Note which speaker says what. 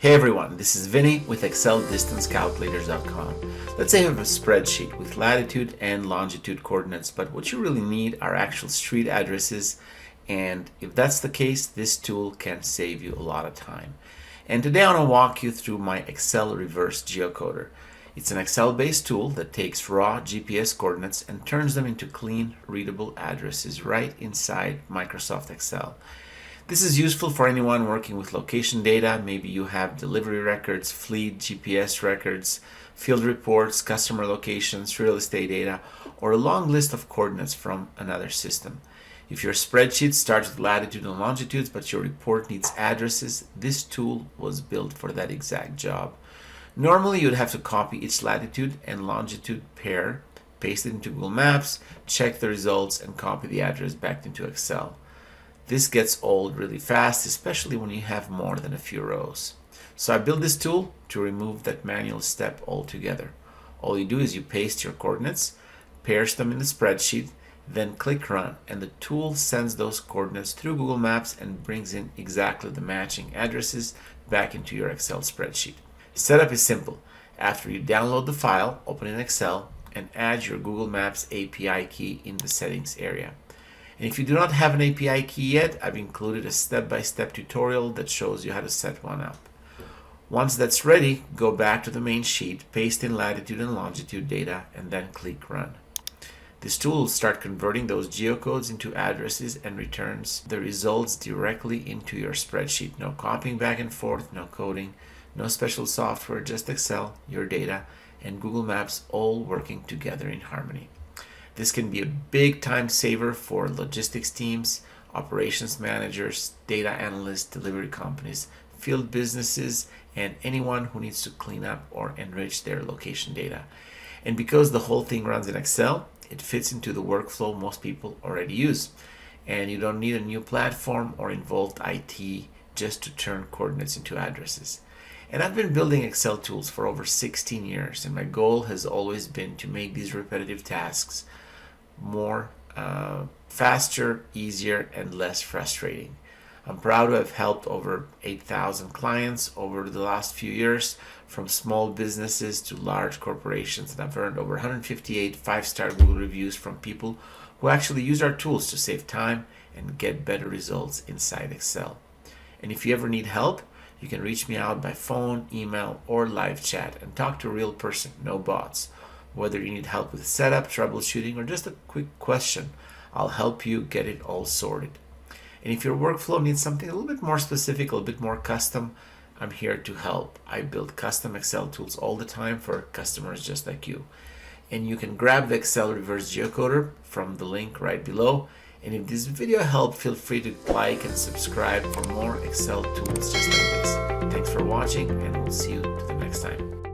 Speaker 1: Hey everyone, this is Vinnie with ExcelDistanceCalculators.com. Let's say you have a spreadsheet with latitude and longitude coordinates, but what you really need are actual street addresses, and if that's the case, this tool can save you a lot of time. And today I want to walk you through my Excel reverse geocoder. It's an Excel-based tool that takes raw GPS coordinates and turns them into clean, readable addresses right inside Microsoft Excel. This is useful for anyone working with location data. Maybe you have delivery records, fleet, GPS records, field reports, customer locations, real estate data, or a long list of coordinates from another system. If your spreadsheet starts with latitude and longitudes, but your report needs addresses, this tool was built for that exact job. Normally, you'd have to copy each latitude and longitude pair, paste it into Google Maps, check the results, and copy the address back into Excel. This gets old really fast, especially when you have more than a few rows. So I built this tool to remove that manual step altogether. All you do is you paste your coordinates, pairs them in the spreadsheet, then click Run, and the tool sends those coordinates through Google Maps and brings in exactly the matching addresses back into your Excel spreadsheet. Setup is simple. After you download the file, open in Excel and add your Google Maps API key in the settings area. And if you do not have an API key yet, I've included a step-by-step tutorial that shows you how to set one up. Once that's ready, go back to the main sheet, paste in latitude and longitude data, and then click Run. This tool will start converting those geocodes into addresses and returns the results directly into your spreadsheet. No copying back and forth, no coding, no special software, just Excel, your data, and Google Maps all working together in harmony. This can be a big time saver for logistics teams, operations managers, data analysts, delivery companies, field businesses, and anyone who needs to clean up or enrich their location data. And because the whole thing runs in Excel, it fits into the workflow most people already use. And you don't need a new platform or involved IT just to turn coordinates into addresses. And I've been building Excel tools for over 16 years, and my goal has always been to make these repetitive tasks more faster, easier, and less frustrating. I'm proud to have helped over 8,000 clients over the last few years, from small businesses to large corporations, and I've earned over 158 5-star Google reviews from people who actually use our tools to save time and get better results inside Excel. And if you ever need help, you can reach me out by phone, email, or live chat and talk to a real person, no bots. Whether you need help with setup, troubleshooting, or just a quick question, I'll help you get it all sorted. And if your workflow needs something a little bit more specific, a little bit more custom, I'm here to help. I build custom Excel tools all the time for customers just like you. And you can grab the Excel Reverse Geocoder from the link right below. And if this video helped, feel free to like and subscribe for more Excel tools just like this. Thanks for watching, and we'll see you the next time.